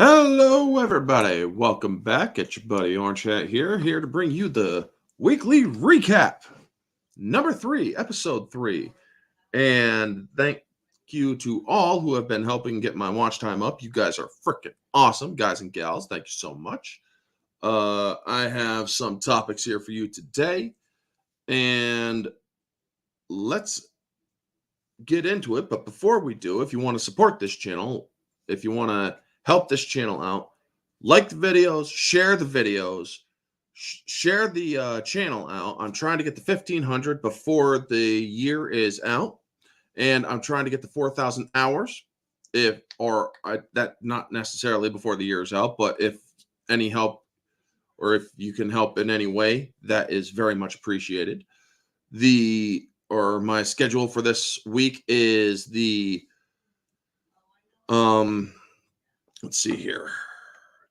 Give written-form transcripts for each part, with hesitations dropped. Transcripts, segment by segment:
Hello, everybody. Welcome back. It's your buddy Orange Hat here to bring you the weekly recap, number 3, episode 3. And thank you to all who have been helping get my watch time up. You guys are freaking awesome, guys and gals. Thank you so much. I have some topics here for you today, and let's get into it. But before we do, if you want to support this channel, if you want to help this channel out, like the videos, share the videos, share the channel out. I'm trying to get the 1,500 before the year is out, and I'm trying to get the 4,000 hours. That not necessarily before the year is out, but if any help or if you can help in any way, that is very much appreciated. My schedule for this week is let's see here.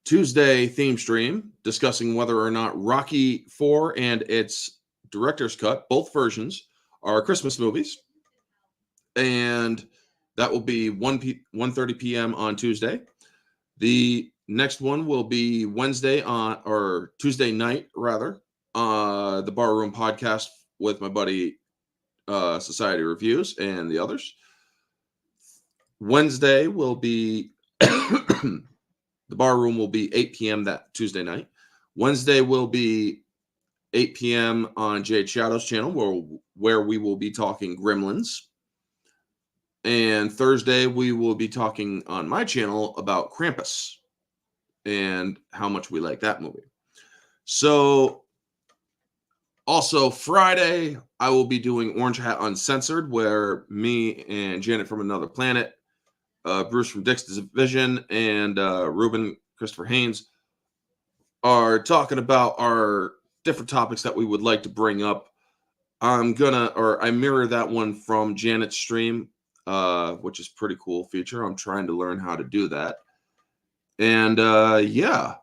Tuesday theme stream discussing whether or not Rocky 4 and its director's cut, both versions, are Christmas movies. And that will be 1:30 p.m. on Tuesday. The next one will be Tuesday night, rather, the Barroom podcast with my buddy Society Reviews and the others. Wednesday will be the bar room will be 8 p.m. that Tuesday night. Wednesday will be 8 p.m. on Jade Shadow's channel, where we will be talking Gremlins. And Thursday, we will be talking on my channel about Krampus and how much we like that movie. So, also Friday, I will be doing Orange Hat Uncensored, where me and Janet from Another Planet, Bruce from Dick's Division, and Ruben Christopher Haynes are talking about our different topics that we would like to bring up. I mirror that one from Janet's stream, which is pretty cool feature. I'm trying to learn how to do that. And yeah.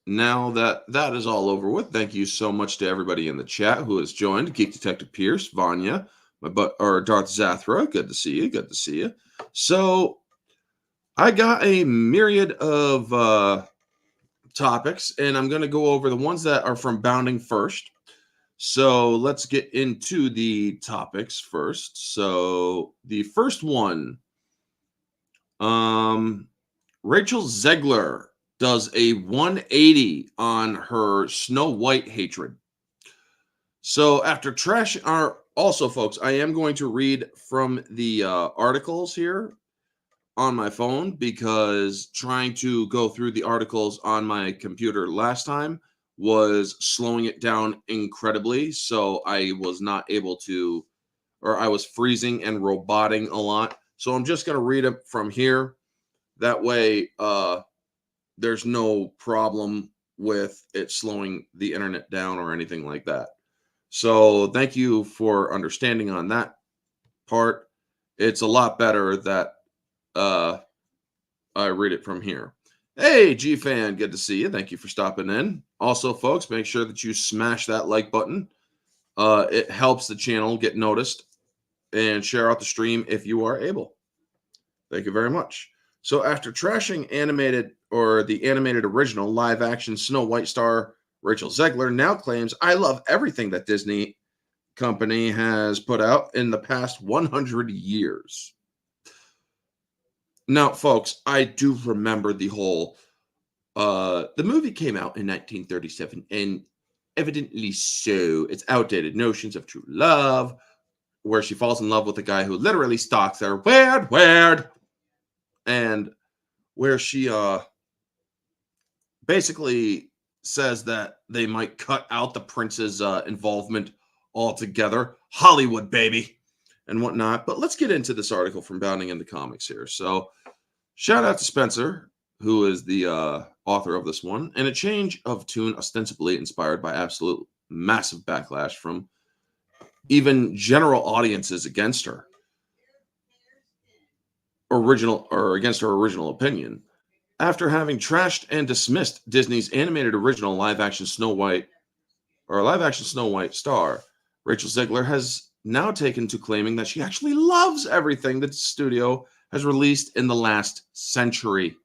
Now that is all over with, thank you so much to everybody in the chat who has joined. Geek Detective Pierce, Vanya, Darth Zathra. Good to see you. Good to see you. So I got a myriad of topics, and I'm going to go over the ones that are from Bounding first. So let's get into the topics first. So the first one, Rachel Zegler does a 180 on her Snow White hatred. So after also, folks, I am going to read from the articles here on my phone, because trying to go through the articles on my computer last time was slowing it down incredibly. So I was not able to, or I was freezing and roboting a lot. So I'm just going to read it from here. That way, there's no problem with it slowing the internet down or anything like that. So thank you for understanding on that part. It's a lot better that I read it from here. Hey, G-Fan, good to see you. Thank you for stopping in. Also, folks, make sure that you smash that like button. It helps the channel get noticed, and share out the stream if you are able. Thank you very much. So after trashing the animated original live-action Snow White star Rachel Zegler now claims, "I love everything that Disney company has put out in the past 100 years." Now, folks, I do remember the movie came out in 1937, and evidently so, it's outdated notions of true love, where she falls in love with a guy who literally stalks her. Weird. And where she basically says that they might cut out the prince's involvement altogether. Hollywood, baby, and whatnot. But let's get into this article from Bounding into Comics here. So shout out to Spencer, who is the author of this one. And a change of tune ostensibly inspired by absolute massive backlash from even general audiences against her original opinion. After having trashed and dismissed Disney's animated original live-action Snow White star, Rachel Zegler has now taken to claiming that she actually loves everything that the studio has released in the last century.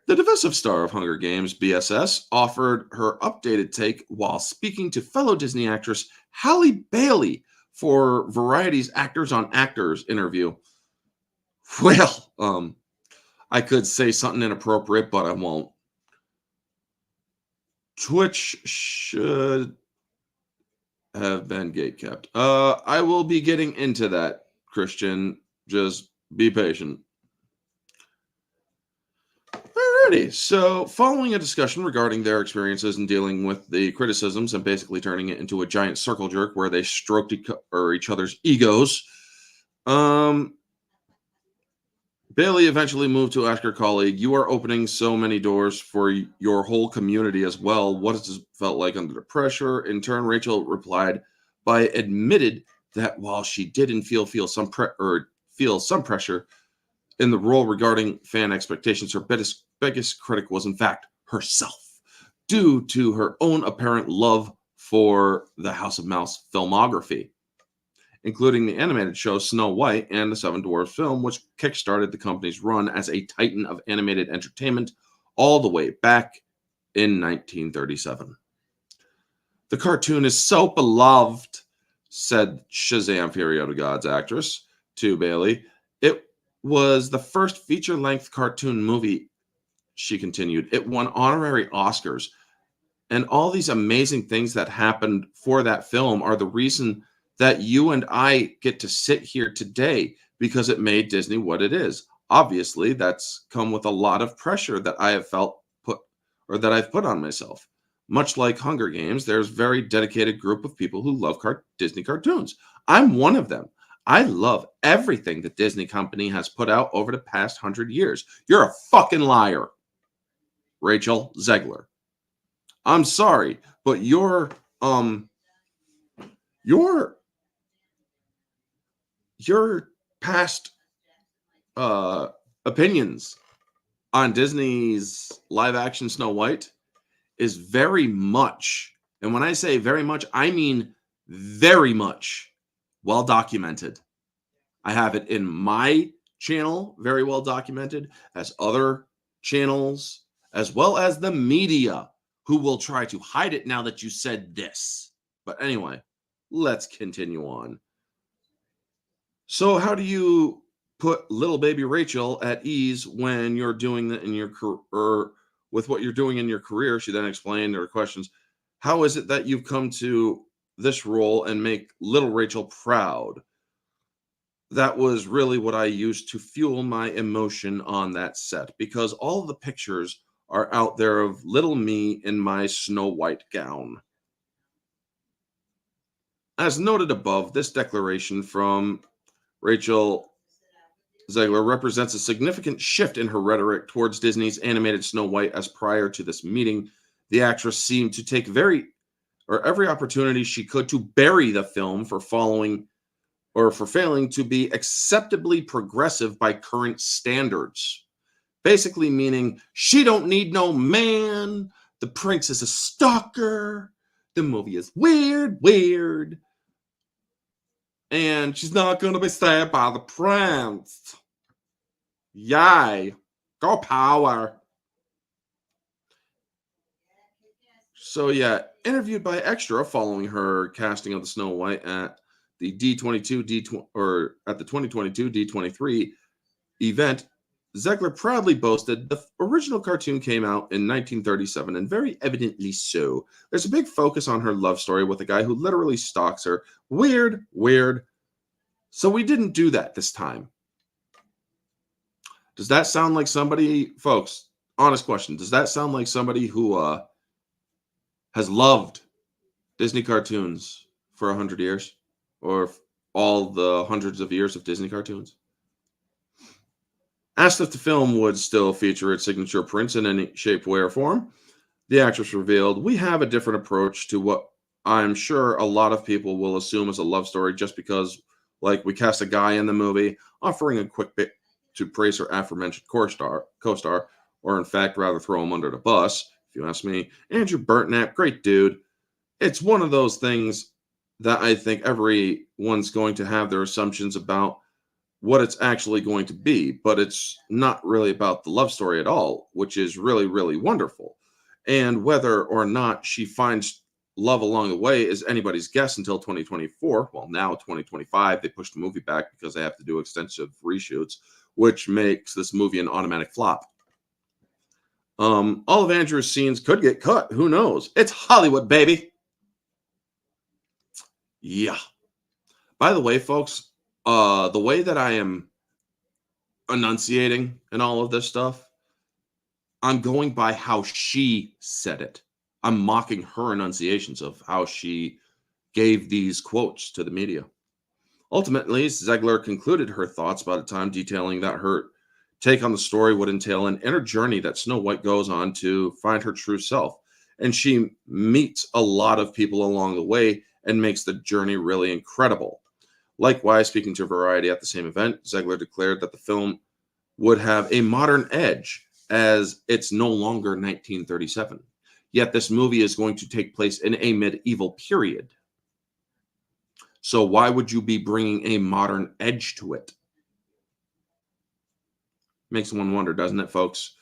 The divisive star of Hunger Games, BSS, offered her updated take while speaking to fellow Disney actress Halle Bailey for Variety's Actors on Actors interview. Well, I could say something inappropriate, but I won't. Twitch should have been gatekept. I will be getting into that, Christian. Just be patient. Alrighty, so following a discussion regarding their experiences in dealing with the criticisms and basically turning it into a giant circle jerk where they stroked each other's egos, Bailey eventually moved to ask her colleague, "You are opening so many doors for your whole community as well. What has this felt like under the pressure?" In turn, Rachel replied by admitted that while she didn't feel some pressure in the role regarding fan expectations, her biggest critic was in fact herself, due to her own apparent love for the House of Mouse filmography, including the animated show Snow White and the Seven Dwarfs film, which kickstarted the company's run as a titan of animated entertainment all the way back in 1937. "The cartoon is so beloved," said Shazam! Fury of the Gods actress to Bailey. "It was the first feature-length cartoon movie," she continued. "It won honorary Oscars. And all these amazing things that happened for that film are the reason that you and I get to sit here today, because it made Disney what it is. Obviously, that's come with a lot of pressure that I have that I've put on myself. Much like Hunger Games, there's a very dedicated group of people who love Disney cartoons. I'm one of them. I love everything the Disney company has put out over the past 100 years. You're a fucking liar, Rachel Zegler. I'm sorry, but your past opinions on Disney's live action Snow White is very much, and when I say very much, I mean very much well documented. I have it in my channel, very well documented, as other channels, as well as the media, who will try to hide it now that you said this. But anyway, let's continue on. So how do you put little baby Rachel at ease when you're doing that in your career, with what you're doing in your career? She then explained her questions. How is it that you've come to this role and make little Rachel proud? That was really what I used to fuel my emotion on that set, because all the pictures are out there of little me in my Snow White gown. As noted above, this declaration from Rachel Zegler represents a significant shift in her rhetoric towards Disney's animated Snow White, as prior to this meeting, the actress seemed to take every opportunity she could to bury the film for failing to be acceptably progressive by current standards. Basically meaning she don't need no man, the prince is a stalker, the movie is weird, and she's not going to be saved by the prince. Yay. Go power. So yeah, interviewed by Extra following her casting of the Snow White at the at the 2022 D23 event, Zegler proudly boasted the original cartoon came out in 1937, and very evidently so. There's a big focus on her love story with a guy who literally stalks her. Weird. So we didn't do that this time. Does that sound like somebody, folks, honest question, does that sound like somebody who has loved Disney cartoons for 100 years? Or all the hundreds of years of Disney cartoons? Asked if the film would still feature its signature prince in any shape, way, or form, the actress revealed, "We have a different approach to what I'm sure a lot of people will assume is a love story, just because, like, we cast a guy in the movie, offering a quick bit to praise her aforementioned co-star, or in fact, rather throw him under the bus. if you ask me. Andrew Burtnap, great dude. It's one of those things that I think everyone's going to have their assumptions about what it's actually going to be, but it's not really about the love story at all, which is really, really wonderful. And whether or not she finds love along the way is anybody's guess until 2024. Well, now 2025, they pushed the movie back because they have to do extensive reshoots, which makes this movie an automatic flop. All of Andrew's scenes could get cut. Who knows? It's Hollywood, baby. Yeah. By the way, folks, the way that I am enunciating and all of this stuff, I'm going by how she said it. I'm mocking her enunciations of how she gave these quotes to the media. Ultimately, Zegler concluded her thoughts by the time detailing that her take on the story would entail an inner journey that Snow White goes on to find her true self. And she meets a lot of people along the way and makes the journey really incredible. Likewise, speaking to Variety at the same event, Zegler declared that the film would have a modern edge as it's no longer 1937. Yet this movie is going to take place in a medieval period. So why would you be bringing a modern edge to it? Makes one wonder, doesn't it, folks?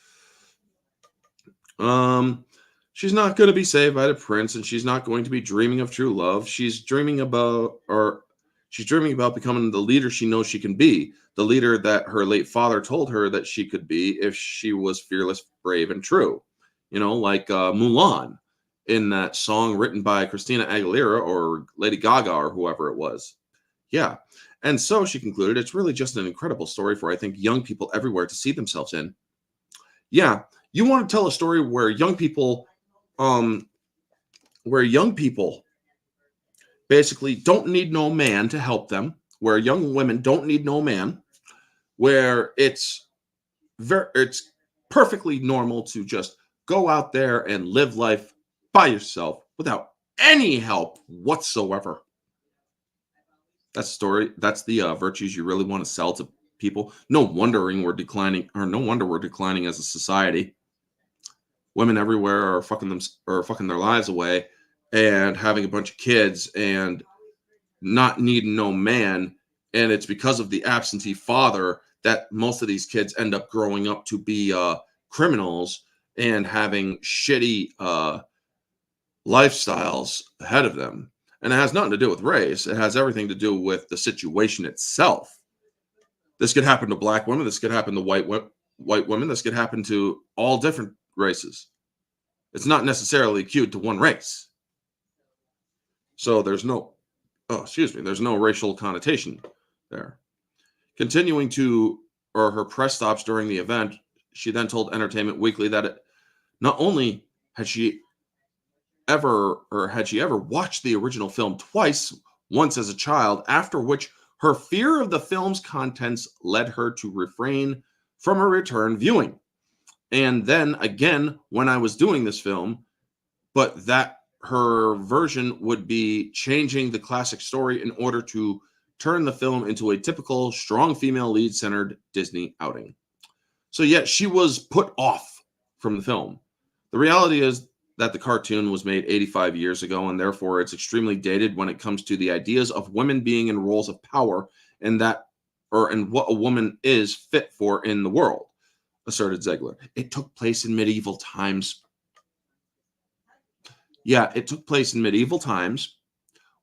She's not going to be saved by the prince, and she's not going to be dreaming of true love. She's dreaming about becoming the leader she knows she can be, the leader that her late father told her that she could be if she was fearless, brave, and true. You know, like Mulan in that song written by Christina Aguilera or Lady Gaga or whoever it was. Yeah. And so she concluded, it's really just an incredible story for, I think, young people everywhere to see themselves in. Yeah. You want to tell a story where young people basically don't need no man to help them, where young women don't need no man, where it's perfectly normal to just go out there and live life by yourself without any help whatsoever. That's the story. That's the virtues you really want to sell to people. No wonder we're declining as a society. Women everywhere are fucking their lives away and having a bunch of kids and not needing no man. And it's because of the absentee father that most of these kids end up growing up to be criminals and having shitty lifestyles ahead of them. And it has nothing to do with race. It has everything to do with the situation itself. This could happen to black women. This could happen to white women. This could happen to all different races. It's not necessarily acute to one race. So there's no racial connotation there. Continuing her press stops during the event, she then told Entertainment Weekly that not only had she ever watched the original film twice, once as a child, after which her fear of the film's contents led her to refrain from a return viewing. And then again, when I was doing this film, but that her version would be changing the classic story in order to turn the film into a typical strong female lead-centered Disney outing. So yet she was put off from the film. The reality is that the cartoon was made 85 years ago, and therefore it's extremely dated when it comes to the ideas of women being in roles of power and what a woman is fit for in the world, asserted Zegler. It took place in medieval times. Yeah, it took place in medieval times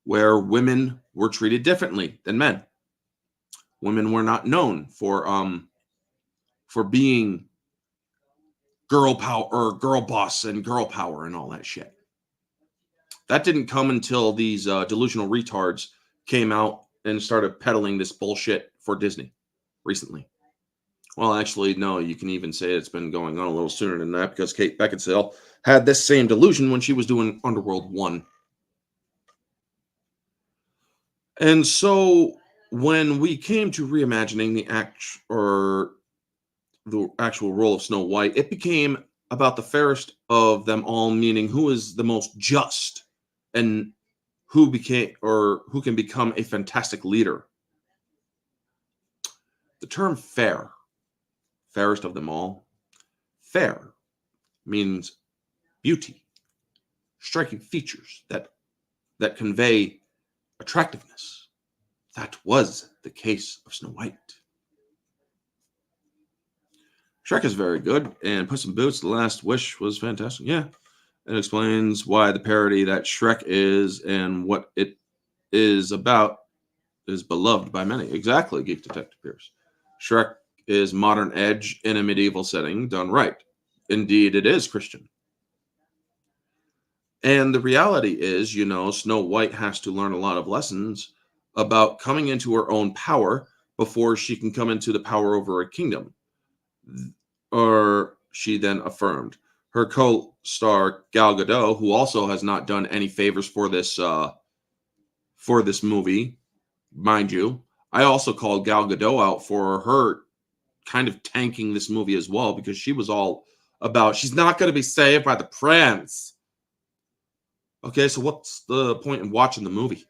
where women were treated differently than men. Women were not known for being girl power or girl boss and girl power and all that shit. That didn't come until these delusional retards came out and started peddling this bullshit for Disney recently. Well, actually, no, you can even say it's been going on a little sooner than that because Kate Beckinsale had this same delusion when she was doing Underworld 1. And so when we came to reimagining the actual role of Snow White, it became about the fairest of them all, meaning who is the most just and who can become a fantastic leader. The term fairest of them all, fair means beauty, striking features that convey attractiveness. That was the case of Snow White. Shrek is very good, and Puss in Boots: The Last Wish was fantastic. Yeah, it explains why the parody that Shrek is and what it is about is beloved by many. Exactly, Geek Detective Pierce. Shrek is modern edge in a medieval setting done right. Indeed, it is Christian. And the reality is, Snow White has to learn a lot of lessons about coming into her own power before she can come into the power over a kingdom. Or she then affirmed. Her co-star Gal Gadot, who also has not done any favors for this movie, mind you. I also called Gal Gadot out for her kind of tanking this movie as well, because she was all about she's not going to be saved by the prince. Okay, so what's the point in watching the movie?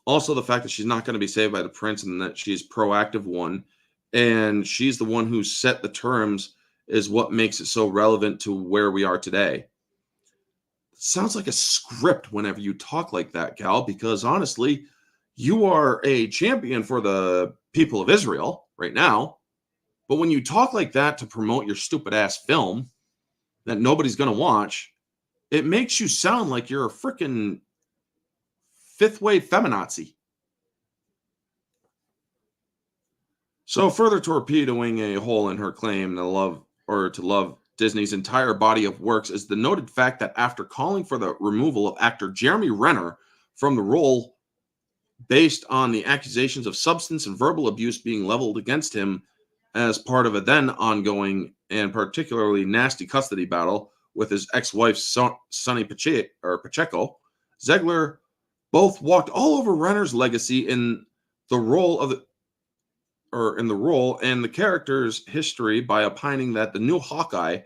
Also, the fact that she's not going to be saved by the prince and that she's proactive one, and she's the one who set the terms, is what makes it so relevant to where we are today. It sounds like a script whenever you talk like that, Gal, because honestly, you are a champion for the people of Israel right now. But when you talk like that to promote your stupid ass film that nobody's going to watch, it makes you sound like you're a freaking fifth wave feminazi. So further torpedoing a hole in her claim to love Disney's entire body of works is the noted fact that after calling for the removal of actor Jeremy Renner from the role based on the accusations of substance and verbal abuse being leveled against him as part of a then ongoing and particularly nasty custody battle with his ex-wife Sonny Pacheco, Zegler both walked all over Renner's legacy in the role and the character's history by opining that the new Hawkeye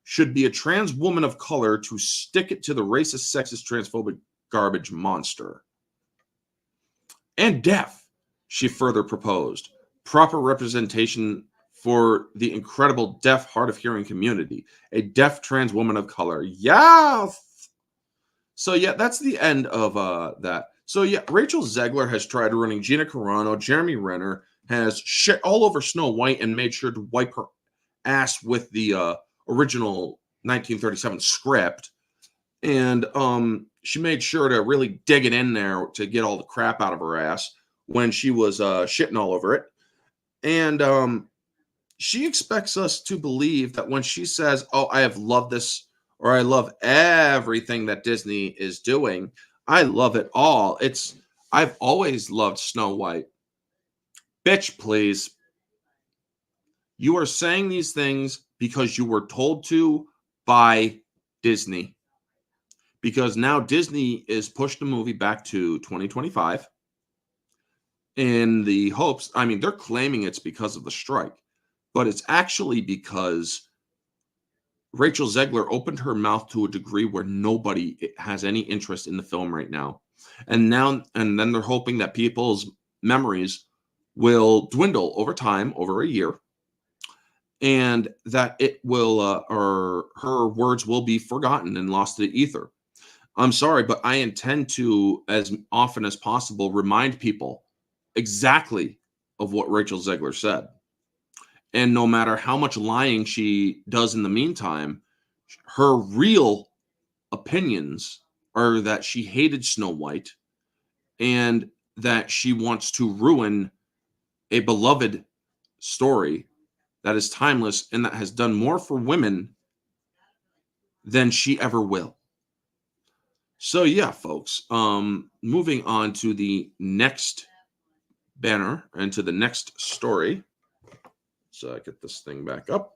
should be a trans woman of color to stick it to the racist, sexist, transphobic garbage monster. And deaf, she further proposed. Proper representation for the incredible deaf, hard of hearing community. A deaf trans woman of color. Yes! So yeah, that's the end of that. So yeah, Rachel Zegler has tried running Gina Carano. Jeremy Renner has shit all over Snow White and made sure to wipe her ass with the original 1937 script. And she made sure to really dig it in there to get all the crap out of her ass when she was shitting all over it. And she expects us to believe that when she says, "Oh, I have loved this," or "I love everything that Disney is doing. I love it all. I've always loved Snow White." Bitch, please. You are saying these things because you were told to by Disney. Because now Disney is pushed the movie back to 2025 in the hopes, they're claiming it's because of the strike, but it's actually because Rachel Zegler opened her mouth to a degree where nobody has any interest in the film right now. And then they're hoping that people's memories will dwindle over time, over a year, and that it will, or her words will be forgotten and lost to the ether. I'm sorry, but I intend to, as often as possible, remind people exactly of what Rachel Zegler said. And no matter how much lying she does in the meantime, her real opinions are that she hated Snow White and that she wants to ruin a beloved story that is timeless and that has done more for women than she ever will. So yeah, folks, moving on to the next banner and to the next story. So I get this thing back up.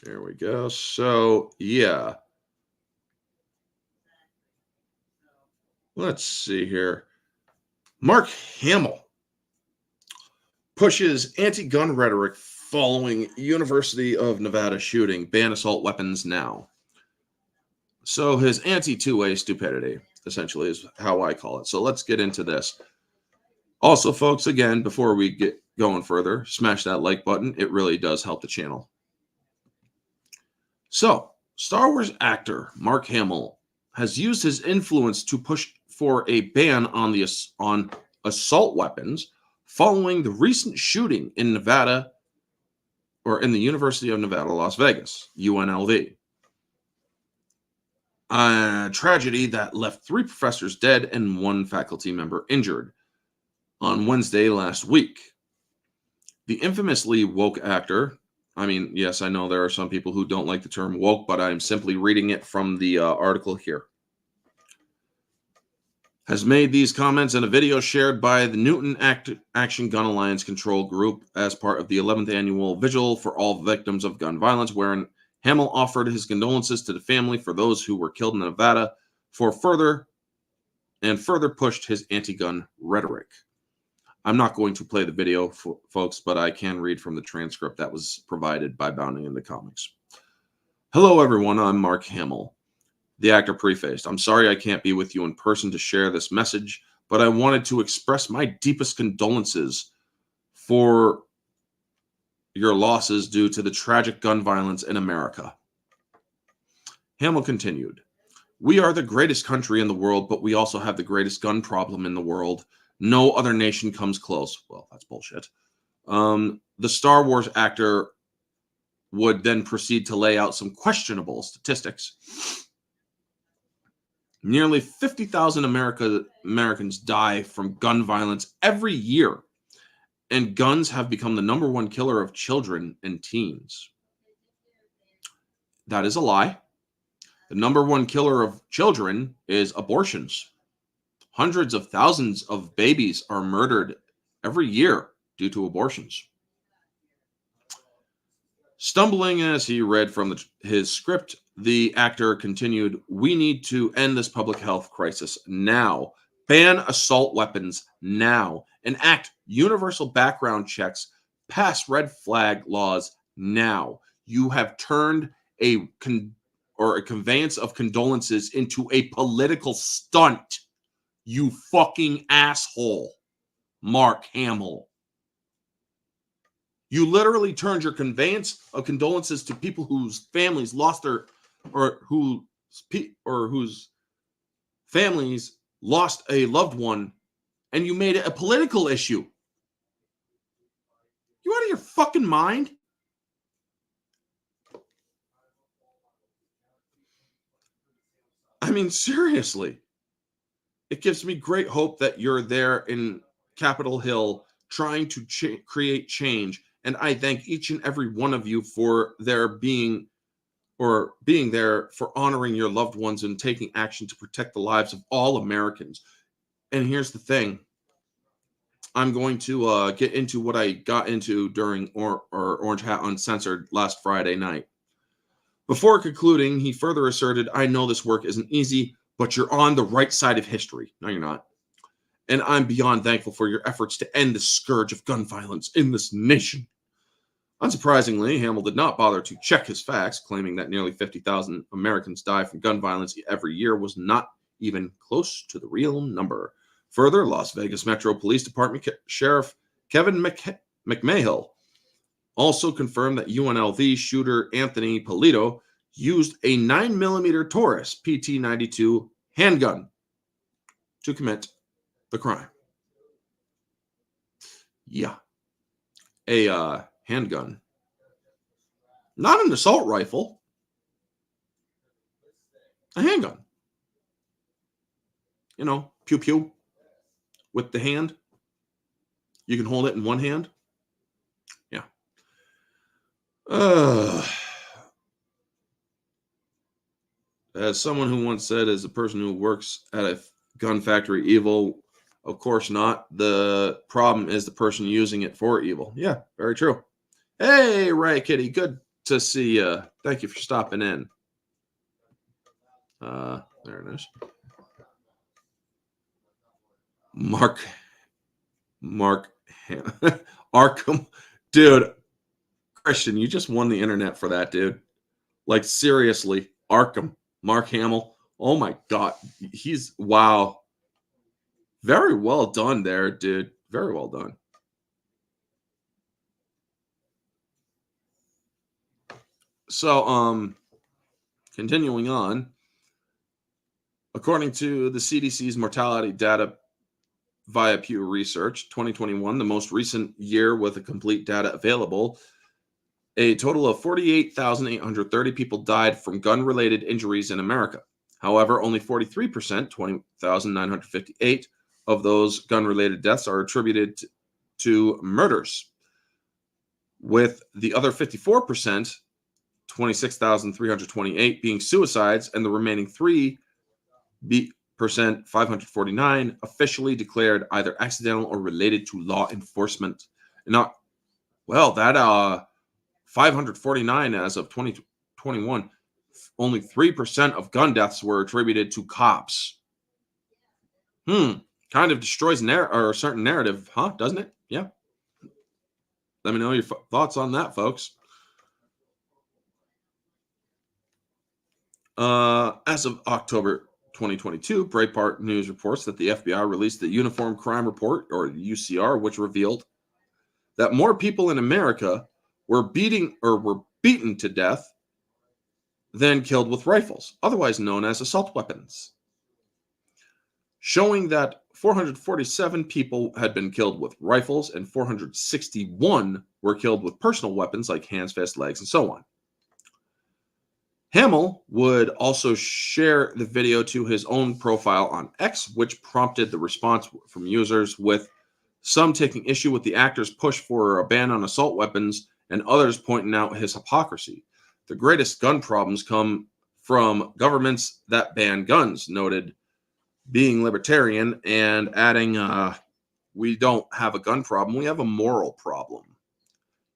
There we go. So yeah. Let's see here. Mark Hamill pushes anti-gun rhetoric following University of Nevada shooting. Ban assault weapons now. So his anti-two-way stupidity, essentially, is how I call it. So let's get into this. Also, folks, again, before we going further, smash that like button. It really does help the channel. So, Star Wars actor Mark Hamill has used his influence to push for a ban on assault weapons following the recent shooting in Nevada, or in the University of Nevada, Las Vegas, UNLV. A tragedy that left 3 professors dead and 1 faculty member injured on Wednesday last week. The infamously woke actor, I mean, yes, I know there are some people who don't like the term woke, but I'm simply reading it from the article here, has made these comments in a video shared by the Newton Action Gun Alliance Control Group as part of the 11th annual vigil for all victims of gun violence, wherein Hamill offered his condolences to the family for those who were killed in Nevada further pushed his anti-gun rhetoric. I'm not going to play the video, folks, but I can read from the transcript that was provided by Bounding in the Comics. Hello, everyone. I'm Mark Hamill. The actor prefaced, I'm sorry I can't be with you in person to share this message, but I wanted to express my deepest condolences for your losses due to the tragic gun violence in America. Hamill continued, we are the greatest country in the world, but we also have the greatest gun problem in the world. No other nation comes close. Well, that's bullshit. The Star Wars actor would then proceed to lay out some questionable statistics. Nearly 50,000 Americans die from gun violence every year, and guns have become the #1 killer of children and teens. That is a lie. The #1 killer of children is abortions. Hundreds of thousands of babies are murdered every year due to abortions. Stumbling as he read from his script, the actor continued, we need to end this public health crisis now. Ban assault weapons now. Enact universal background checks. Pass red flag laws now. You have turned a conveyance of condolences into a political stunt. You fucking asshole, Mark Hamill. You literally turned your conveyance of condolences to people whose families lost their, or whose families lost a loved one, and you made it a political issue. You out of your fucking mind? I mean, seriously. It gives me great hope that you're there in Capitol Hill trying to create change. And I thank each and every one of you for being there for honoring your loved ones and taking action to protect the lives of all Americans. And here's the thing. I'm going to get into what I got into during Orange Hat Uncensored last Friday night. Before concluding, he further asserted, I know this work isn't easy, but you're on the right side of history. No, you're not. And I'm beyond thankful for your efforts to end the scourge of gun violence in this nation. Unsurprisingly, Hamill did not bother to check his facts, claiming that nearly 50,000 Americans die from gun violence every year was not even close to the real number. Further, Las Vegas Metro Police Department Sheriff Kevin McMahill also confirmed that UNLV shooter Anthony Polito used a 9mm Taurus PT-92 handgun to commit the crime. Yeah. A handgun. Not an assault rifle. A handgun. You know, pew pew with the hand. You can hold it in one hand. Yeah. As someone who once said, as a person who works at a gun factory, evil, of course not. The problem is the person using it for evil. Yeah, very true. Hey, Riot Kitty, good to see you. Thank you for stopping in. There it is. Mark Arkham. Dude, Christian, you just won the internet for that, dude. Like, seriously, Arkham. Mark Hamill. Oh, my God. Wow. Very well done there, dude. Very well done. So, continuing on, according to the CDC's mortality data via Pew Research, 2021, the most recent year with a complete data available, a total of 48,830 people died from gun-related injuries in America. However, only 43%, 20,958, of those gun-related deaths are attributed to murders, with the other 54%, 26,328, being suicides, and the remaining 3%, 549, officially declared either accidental or related to law enforcement. Not well, that 549 as of 2021, only 3% of gun deaths were attributed to cops. Kind of destroys a certain narrative, huh? Doesn't it? Yeah. Let me know your thoughts on that, folks. As of October 2022, Breitbart News reports that the FBI released the Uniform Crime Report, or UCR, which revealed that more people in America were beaten to death than killed with rifles, otherwise known as assault weapons, showing that 447 people had been killed with rifles and 461 were killed with personal weapons like hands, fists, legs, and so on. Hamill would also share the video to his own profile on X, which prompted the response from users, with some taking issue with the actor's push for a ban on assault weapons and others pointing out his hypocrisy. The greatest gun problems come from governments that ban guns, noted, being libertarian, and adding, we don't have a gun problem, we have a moral problem.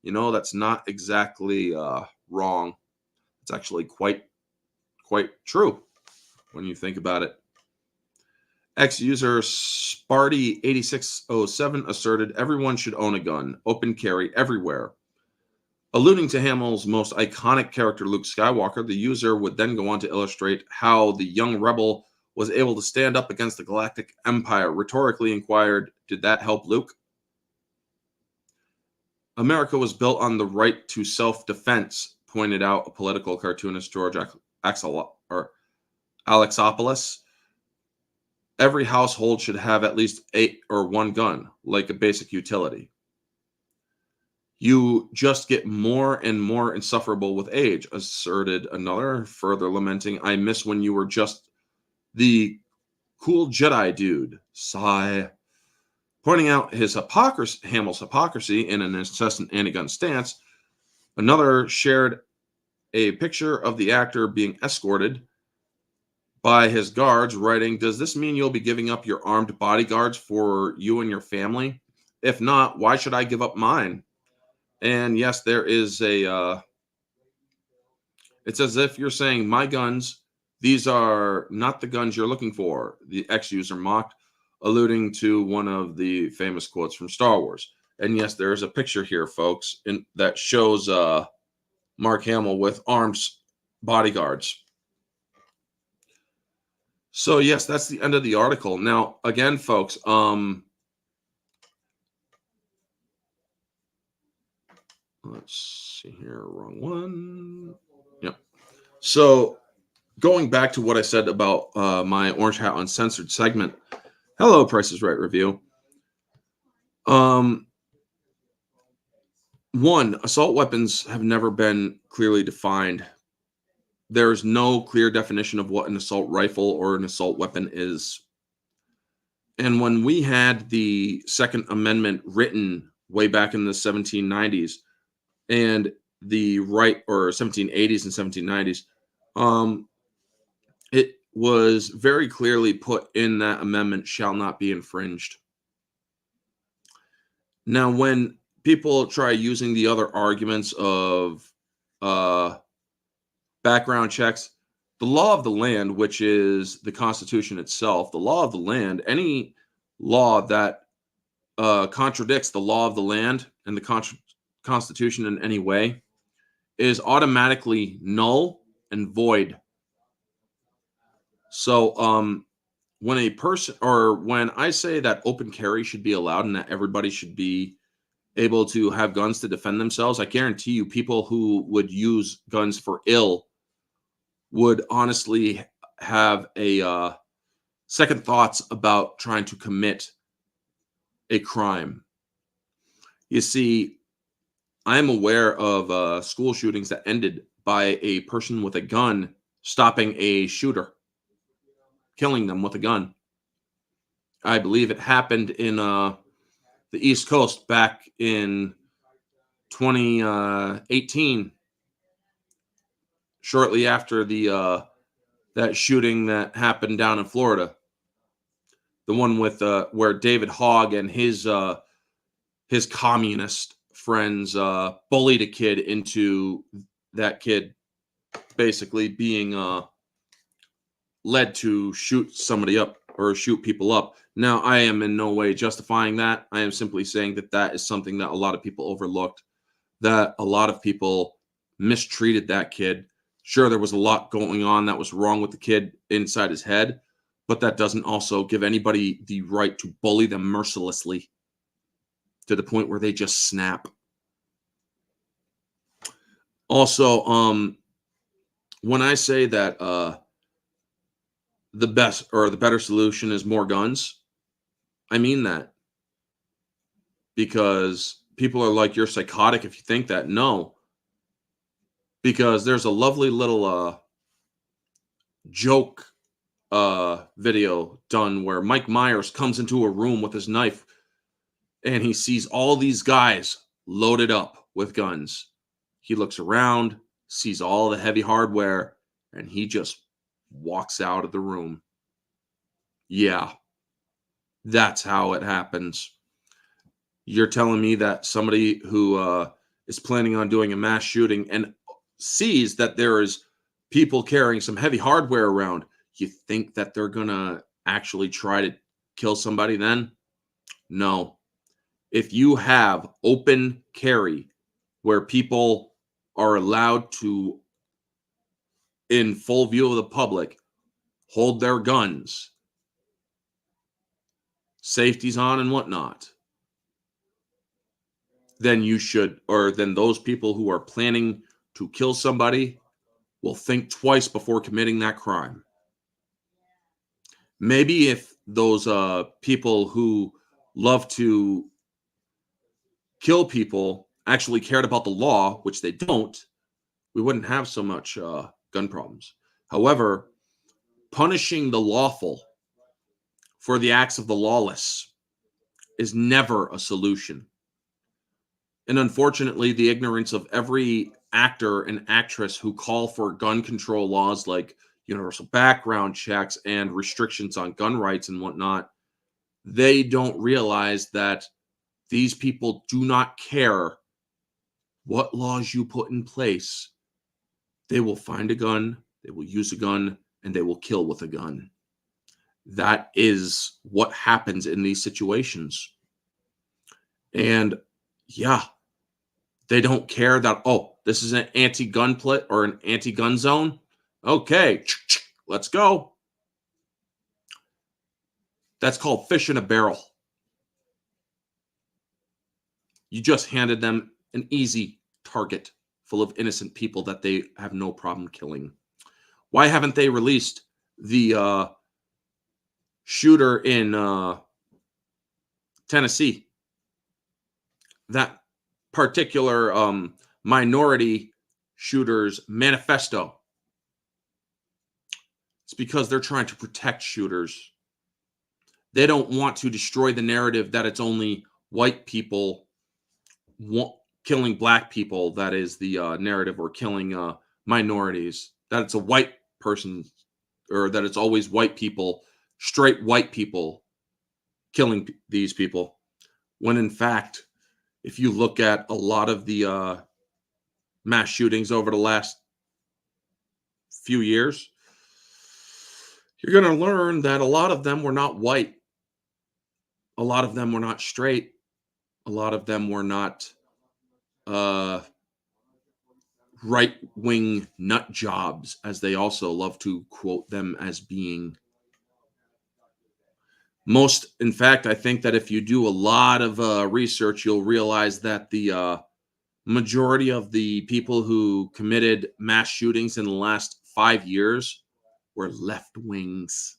You know, that's not exactly wrong. It's actually quite true when you think about it. Ex-user Sparty8607 asserted everyone should own a gun, open carry everywhere. Alluding to Hamill's most iconic character, Luke Skywalker, the user would then go on to illustrate how the young rebel was able to stand up against the Galactic Empire. Rhetorically inquired, did that help Luke? America was built on the right to self-defense, pointed out a political cartoonist, George Alexopoulos. Every household should have at least 8 or 1 gun, like a basic utility. You just get more and more insufferable with age, asserted another, further lamenting, I miss when you were just the cool Jedi dude. Sigh. Pointing out Hamill's hypocrisy in an incessant anti-gun stance, another shared a picture of the actor being escorted by his guards, writing, does this mean you'll be giving up your armed bodyguards for you and your family? If not, why should I give up mine? And yes, there is it's as if you're saying, my guns, these are not the guns you're looking for, the ex-user mocked, alluding to one of the famous quotes from Star Wars. And yes, there is a picture here, folks, that shows Mark Hamill with armed bodyguards. So yes, that's the end of the article. Now, again, folks, let's see here, wrong one. Yep. So going back to what I said about my Orange Hat Uncensored segment. Hello, Price is Right review. One, assault weapons have never been clearly defined. There is no clear definition of what an assault rifle or an assault weapon is. And when we had the Second Amendment written way back in the 1790s and the right, or 1780s and 1790s, it was very clearly put in that amendment shall not be infringed. Now, when people try using the other arguments of background checks, the law of the land, which is the Constitution itself, the law of the land, any law that contradicts the law of the land and the Constitution in any way is automatically null and void. So when a person, or when I say that open carry should be allowed and that everybody should be able to have guns to defend themselves, I guarantee you people who would use guns for ill would honestly have a second thoughts about trying to commit a crime. You see, I am aware of school shootings that ended by a person with a gun stopping a shooter, killing them with a gun. I believe it happened in the East Coast back in 2018, shortly after the that shooting that happened down in Florida, the one with where David Hogg and his communist friends bullied a kid into that kid basically being led to shoot somebody up or shoot people up. Now, I am in no way justifying that. I am simply saying that that is something that a lot of people overlooked, that a lot of people mistreated that kid. Sure, there was a lot going on that was wrong with the kid inside his head, but that doesn't also give anybody the right to bully them mercilessly to the point where they just snap. Also, when I say that the best or the better solution is more guns, I mean that. Because people are like, you're psychotic if you think that. No. Because there's a lovely little joke video done where Mike Myers comes into a room with his knife and he sees all these guys loaded up with guns. He looks around, sees all the heavy hardware, and he just walks out of the room. Yeah, that's how it happens. You're telling me that somebody who is planning on doing a mass shooting and sees that there is people carrying some heavy hardware around, you think that they're going to actually try to kill somebody then? No. If you have open carry where people are allowed to, in full view of the public, hold their guns, safety's on and whatnot, then you should, or then those people who are planning to kill somebody will think twice before committing that crime. Maybe if those people who love to kill people actually cared about the law, which they don't, we wouldn't have so much gun problems. However, punishing the lawful for the acts of the lawless is never a solution. And unfortunately, the ignorance of every actor and actress who call for gun control laws like universal background checks and restrictions on gun rights and whatnot, they don't realize that these people do not care what laws you put in place. They will find a gun, they will use a gun, and they will kill with a gun. That is what happens in these situations. And yeah, they don't care that, oh, this is an anti-gun plit or an anti-gun zone. Okay, let's go. That's called fish in a barrel. You just handed them an easy target full of innocent people that they have no problem killing. Why haven't they released the shooter in Tennessee? That particular minority shooter's manifesto. It's because they're trying to protect shooters. They don't want to destroy the narrative that it's only white people killing black people. That is the narrative, or killing minorities. That it's a white person, or that it's always white people, straight white people killing these people. When in fact, if you look at a lot of the mass shootings over the last few years, you're going to learn that a lot of them were not white. A lot of them were not straight. A lot of them were not right-wing nut jobs, as they also love to quote them as being. In fact, I think that if you do a lot of research, you'll realize that the majority of the people who committed mass shootings in the last 5 years were left wings.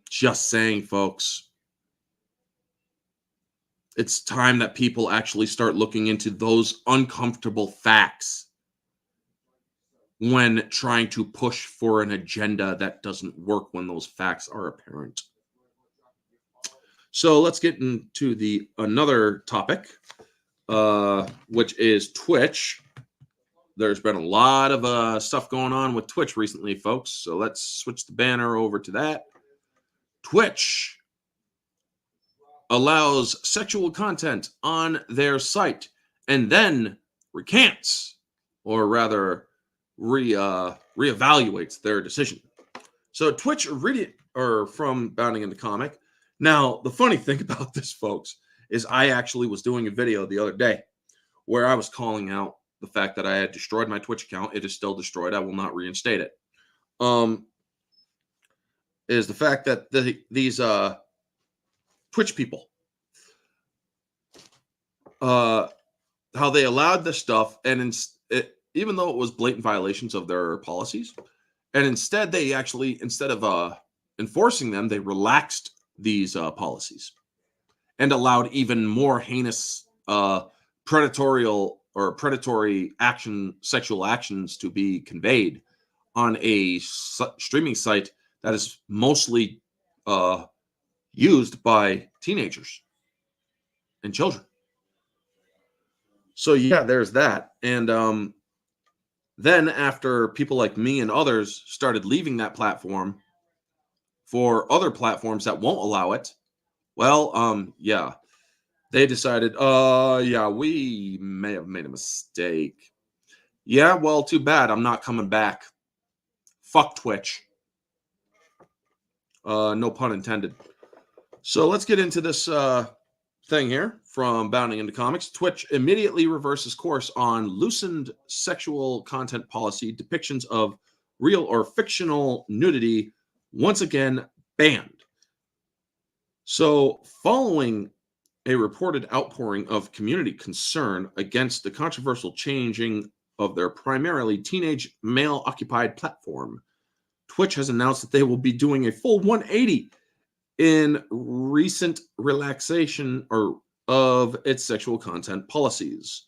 Just saying, folks. It's time that people actually start looking into those uncomfortable facts when trying to push for an agenda that doesn't work when those facts are apparent. So let's get into another topic, which is Twitch. There's been a lot of stuff going on with Twitch recently, folks. So let's switch the banner over to that. Twitch allows sexual content on their site and then recants, or rather reevaluates their decision. So Twitch from Bounding into Comic. Now, the funny thing about this, folks, is I actually was doing a video the other day where I was calling out the fact that I had destroyed my Twitch account. It is still destroyed. I will not reinstate it. Is the fact that these Twitch people, how they allowed this stuff, and even though it was blatant violations of their policies, and instead of enforcing them, they relaxed these policies and allowed even more heinous predatory sexual actions to be conveyed on a streaming site that is mostly used by teenagers and children. So yeah, there's that. And then after people like me and others started leaving that platform for other platforms that won't allow it, yeah, they decided, we may have made a mistake. Yeah, well, too bad. I'm not coming back. Fuck Twitch. No pun intended. So let's get into this thing here from Bounding into Comics. Twitch immediately reverses course on loosened sexual content policy. Depictions of real or fictional nudity once again banned. So following a reported outpouring of community concern against the controversial changing of their primarily teenage male-occupied platform, Twitch has announced that they will be doing a full 180 in recent relaxation of its sexual content policies.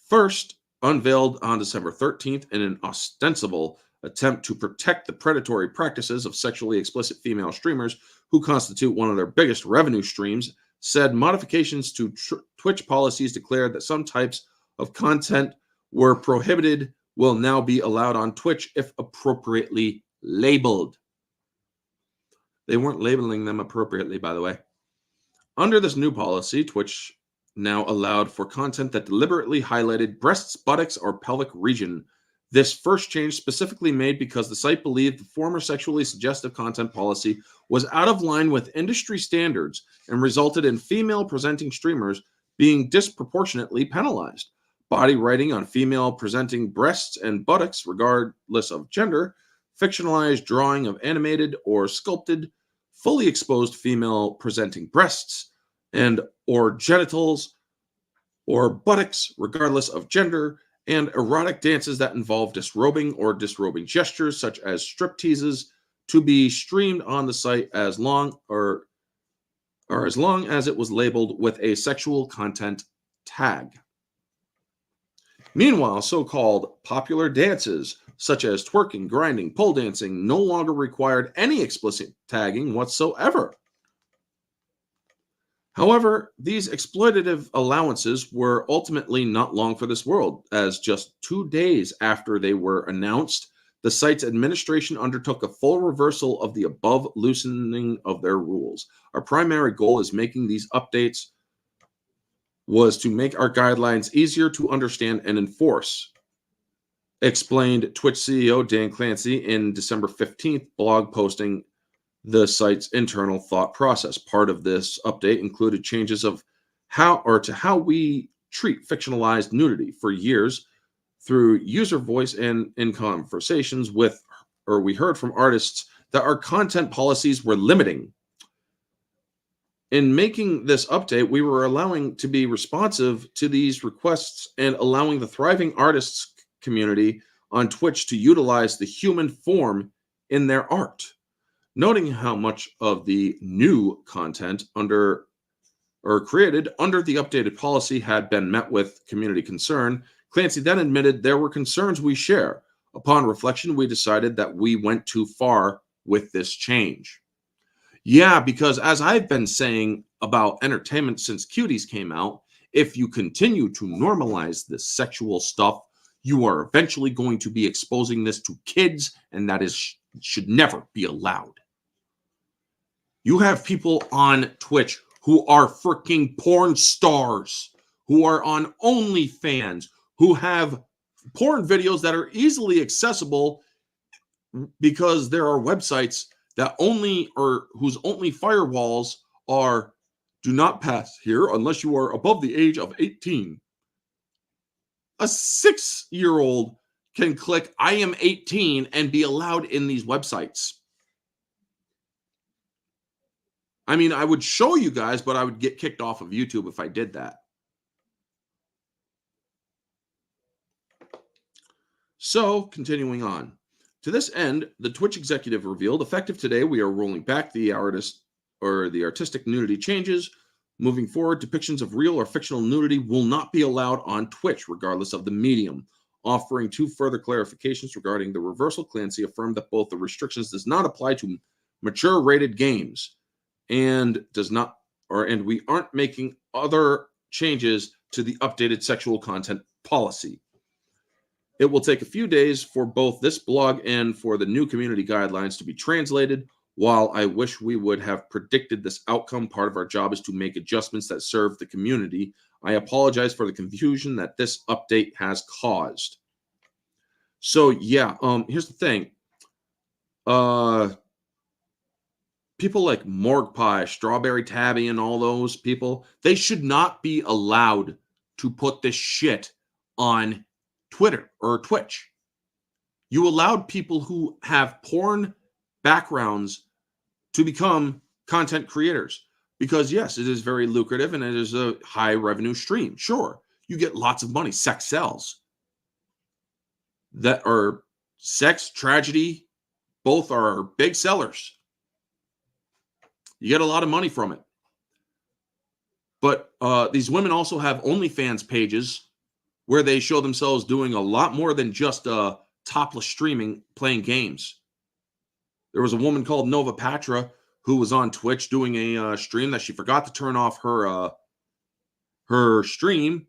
First, unveiled on December 13th in an ostensible attempt to protect the predatory practices of sexually explicit female streamers who constitute one of their biggest revenue streams, said modifications to Twitch policies declared that some types of content were prohibited will now be allowed on Twitch if appropriately labeled. They weren't labeling them appropriately, by the way. Under this new policy, Twitch now allowed for content that deliberately highlighted breasts, buttocks, or pelvic region. This first change specifically made because the site believed the former sexually suggestive content policy was out of line with industry standards and resulted in female-presenting streamers being disproportionately penalized. Body writing on female-presenting breasts and buttocks, regardless of gender, fictionalized drawing of animated or sculpted, fully exposed female-presenting breasts and or genitals or buttocks, regardless of gender, and erotic dances that involve disrobing or disrobing gestures, such as strip teases, to be streamed on the site as long as it was labeled with a sexual content tag. Meanwhile, so-called popular dances, such as twerking, grinding, pole dancing, no longer required any explicit tagging whatsoever. However, these exploitative allowances were ultimately not long for this world, as just 2 days after they were announced, the site's administration undertook a full reversal of the above loosening of their rules. Our primary goal is making these updates was to make our guidelines easier to understand and enforce, explained Twitch CEO Dan Clancy in December 15th blog posting the site's internal thought process. Part of this update included changes of how we treat fictionalized nudity. For years, through user voice and in conversations we heard from artists that our content policies were limiting. In making this update, we were allowing to be responsive to these requests and allowing the thriving artists community on Twitch to utilize the human form in their art. Noting how much of the new content created under the updated policy had been met with community concern, Clancy then admitted there were concerns we share. Upon reflection, we decided that we went too far with this change. Yeah, because as I've been saying about entertainment since Cuties came out, if you continue to normalize this sexual stuff, you are eventually going to be exposing this to kids, and that should never be allowed. You have people on Twitch who are freaking porn stars, who are on OnlyFans, who have porn videos that are easily accessible because there are websites that whose only firewalls are do not pass here unless you are above the age of 18. A 6-year-old can click I am 18 and be allowed in these websites. I mean, I would show you guys, but I would get kicked off of YouTube if I did that. So, continuing on. To this end, the Twitch executive revealed, effective today, we are rolling back the artistic nudity changes. Moving forward, depictions of real or fictional nudity will not be allowed on Twitch, regardless of the medium. Offering 2 further clarifications regarding the reversal, Clancy affirmed that both the restrictions does not apply to mature rated games and we aren't making other changes to the updated sexual content policy. It will take a few days for both this blog and for the new community guidelines to be translated. While I wish we would have predicted this outcome, part of our job is to make adjustments that serve the community. I apologize for the confusion that this update has caused. So yeah, here's the thing. People like Morgue Pie, Strawberry Tabby, and all those people, they should not be allowed to put this shit on Twitter or Twitch. You allowed people who have porn backgrounds to become content creators because, yes, it is very lucrative and it is a high revenue stream. Sure, you get lots of money. Sex sells. That are sex, tragedy, both are big sellers. You get a lot of money from it. But these women also have OnlyFans pages where they show themselves doing a lot more than just topless streaming, playing games. There was a woman called Nova Patra who was on Twitch doing a stream that she forgot to turn off her stream.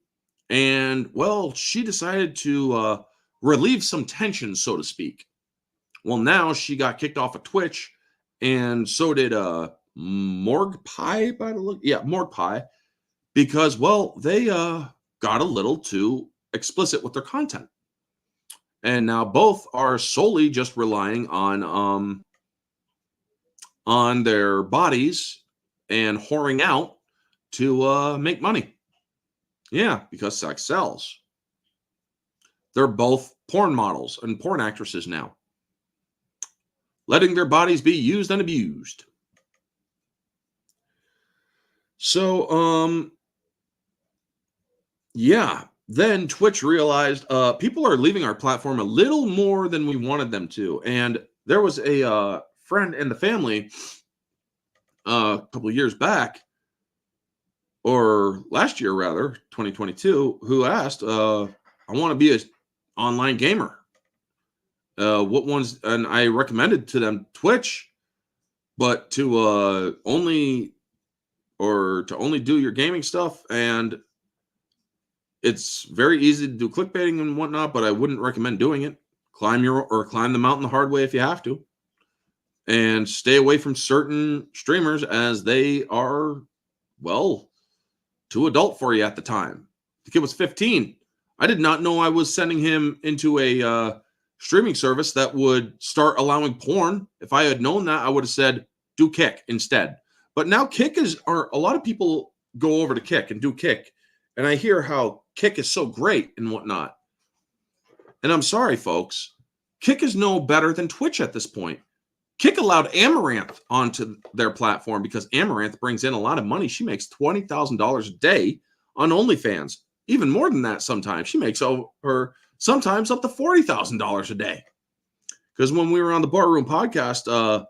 And, well, she decided to relieve some tension, so to speak. Well, now she got kicked off of Twitch, and so did Morgue Pie, by the look. Yeah, Morgue Pie. Because, well, they got a little too explicit with their content. And now both are solely just relying on their bodies and whoring out to make money. Yeah, because sex sells. They're both porn models and porn actresses now, letting their bodies be used and abused. So, yeah, then Twitch realized people are leaving our platform a little more than we wanted them to. And there was a friend in the family a couple of years back, or last year rather, 2022, who asked, I want to be an online gamer. What ones? And I recommended to them Twitch, but to only do your gaming stuff, and it's very easy to do clickbaiting and whatnot, but I wouldn't recommend doing it. Climb the mountain the hard way if you have to, and stay away from certain streamers as they are, well, too adult for you at the time. The kid was 15. I did not know I was sending him into a streaming service that would start allowing porn. If I had known that, I would have said, do Kick instead. But now Kick a lot of people go over to Kick and do Kick. And I hear how Kick is so great and whatnot. And I'm sorry, folks. Kick is no better than Twitch at this point. Kick allowed Amaranth onto their platform because Amaranth brings in a lot of money. She makes $20,000 a day on OnlyFans. Even more than that sometimes. She makes over sometimes up to $40,000 a day. Because when we were on the Barroom podcast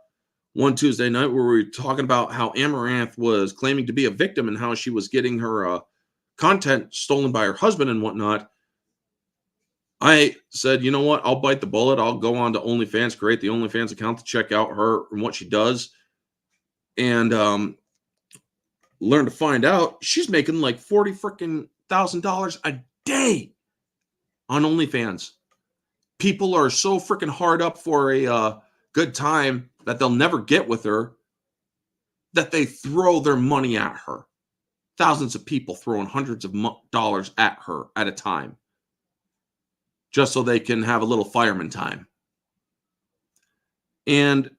one Tuesday night where we were talking about how Amaranth was claiming to be a victim and how she was getting her content stolen by her husband and whatnot, I said, you know what? I'll bite the bullet. I'll go on to OnlyFans, create the OnlyFans account to check out her and what she does. And learn to find out she's making like $40,000 a day on OnlyFans. People are so freaking hard up for a good time that they'll never get with her that they throw their money at her. Thousands of people throwing hundreds of dollars at her at a time just so they can have a little fireman time. And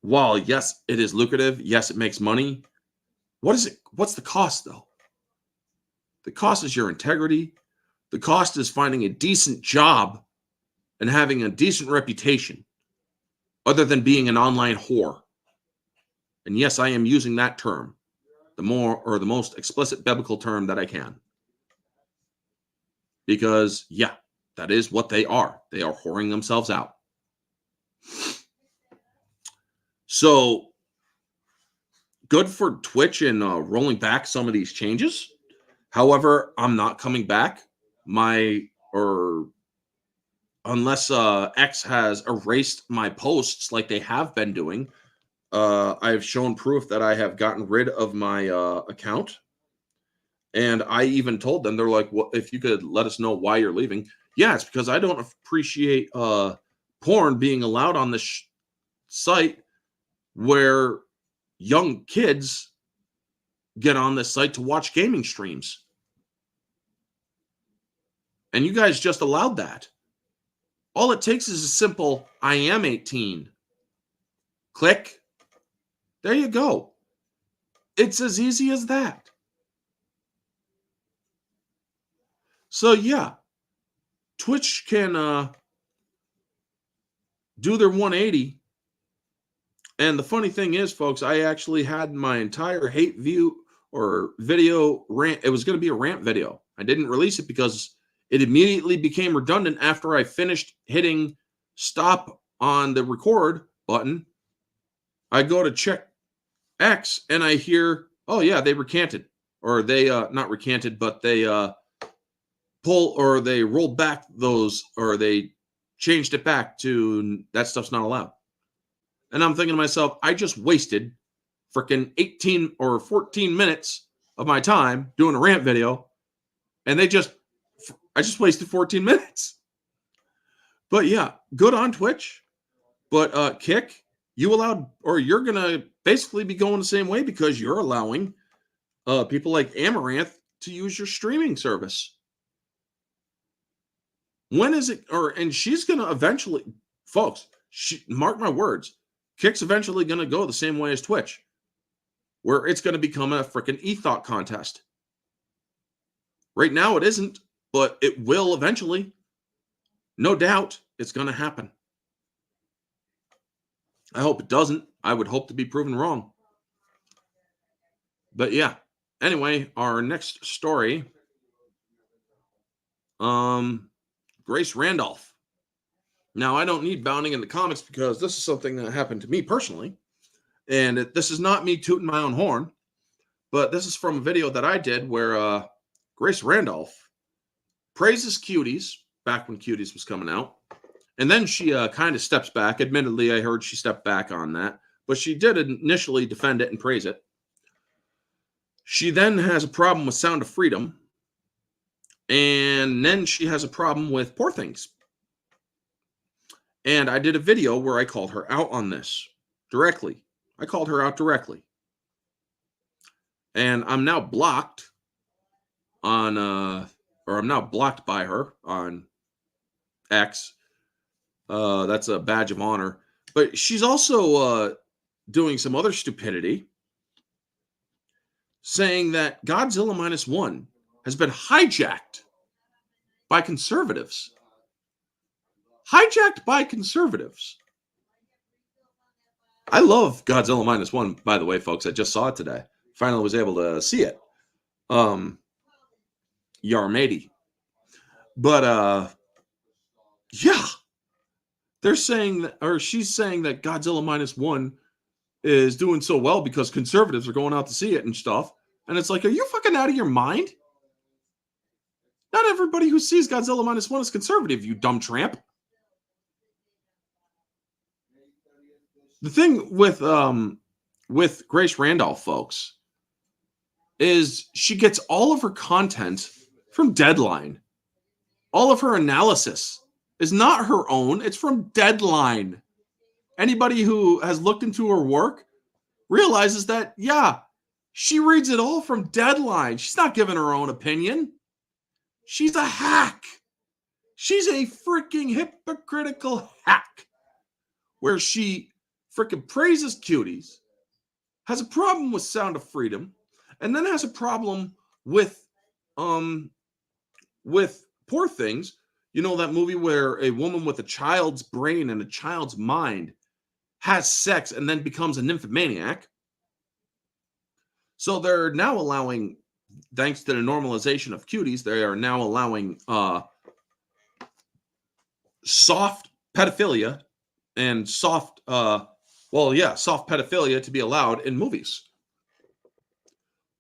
while, yes, it is lucrative, yes, it makes money, what is it? What's the cost, though? The cost is your integrity. The cost is finding a decent job and having a decent reputation other than being an online whore. And yes, I am using that term, the most explicit biblical term that I can. Because, yeah, that is what they are. They are whoring themselves out. So, good for Twitch in rolling back some of these changes. However, I'm not coming back. Unless X has erased my posts like they have been doing. I've shown proof that I have gotten rid of my account. And I even told them, they're like, well, if you could let us know why you're leaving. Yeah, it's because I don't appreciate porn being allowed on this site where young kids get on this site to watch gaming streams. And you guys just allowed that. All it takes is a simple, I am 18. Click. There you go. It's as easy as that. So, yeah. Twitch can do their 180. And the funny thing is, folks, I actually had my entire hate view or video rant. It was going to be a rant video. I didn't release it because it immediately became redundant after I finished hitting stop on the record button. I go to check X and I hear, oh yeah, they recanted. Or they, not recanted, but they they rolled back those, or they changed it back to that stuff's not allowed. And I'm thinking to myself, I just wasted freaking 18 or 14 minutes of my time doing a rant video. And I just wasted 14 minutes. But yeah, good on Twitch. But Kick, you allowed, or you're going to basically be going the same way because you're allowing people like Amaranth to use your streaming service. When is it, and she's going to eventually, folks, mark my words, Kick's eventually going to go the same way as Twitch, where it's going to become a freaking e-thought contest. Right now it isn't, but it will eventually. No doubt it's going to happen. I hope it doesn't. I would hope to be proven wrong. But yeah. Anyway, our next story. Grace Randolph. Now, I don't need bounding in the comics because this is something that happened to me personally. And this is not me tooting my own horn, but this is from a video that I did where Grace Randolph praises Cuties back when Cuties was coming out. And then she kind of steps back. Admittedly, I heard she stepped back on that, but she did initially defend it and praise it. She then has a problem with Sound of Freedom. And then she has a problem with Poor Things. And I did a video where I called her out on this directly. I called her out directly. And I'm now blocked on, or I'm now blocked by her on X. That's a badge of honor. But she's also doing some other stupidity, saying that Godzilla -1 has been hijacked by conservatives. Hijacked by conservatives. I love Godzilla Minus One, by the way, folks. I just saw it today. Finally was able to see it. Yarmady. But yeah. They're saying that, or she's saying that Godzilla Minus One is doing so well because conservatives are going out to see it and stuff. And it's like, are you fucking out of your mind? Not everybody who sees Godzilla Minus One is conservative, you dumb tramp. The thing with Grace Randolph, folks, is she gets all of her content from Deadline. All of her analysis is not her own. It's from Deadline. Anybody who has looked into her work realizes that, yeah, she reads it all from Deadline. She's not giving her own opinion. She's a hack. She's a freaking hypocritical hack where she freaking praises cuties, has a problem with Sound of Freedom, and then has a problem with Poor Things. You know, that movie where a woman with a child's brain and a child's mind has sex and then becomes a nymphomaniac. So they're now allowing, thanks to the normalization of cuties, they are now allowing soft pedophilia and soft pedophilia to be allowed in movies.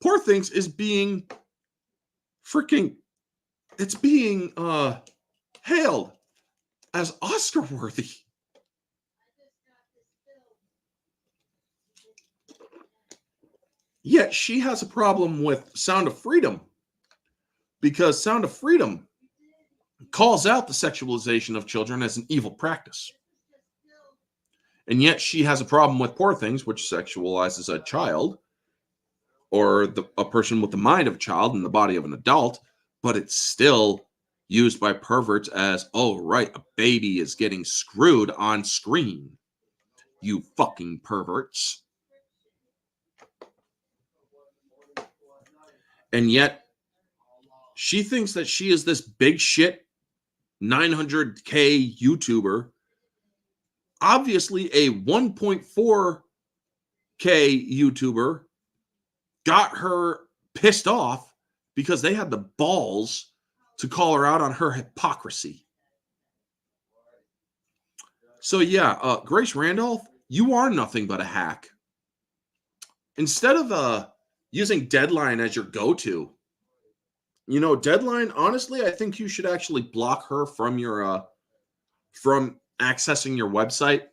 Poor Things is being hailed as Oscar worthy. Yet she has a problem with Sound of Freedom because Sound of Freedom calls out the sexualization of children as an evil practice. And yet she has a problem with Poor Things, which sexualizes a child or a person with the mind of a child and the body of an adult, but it's still used by perverts as, oh, right, a baby is getting screwed on screen. You fucking perverts. And yet, she thinks that she is this big shit 900K YouTuber. Obviously, a 1.4K YouTuber got her pissed off because they had the balls to call her out on her hypocrisy. So yeah, Grace Randolph, you are nothing but a hack. Instead of using Deadline as your go-to, you know, Deadline, honestly, I think you should actually block her from your from accessing your website.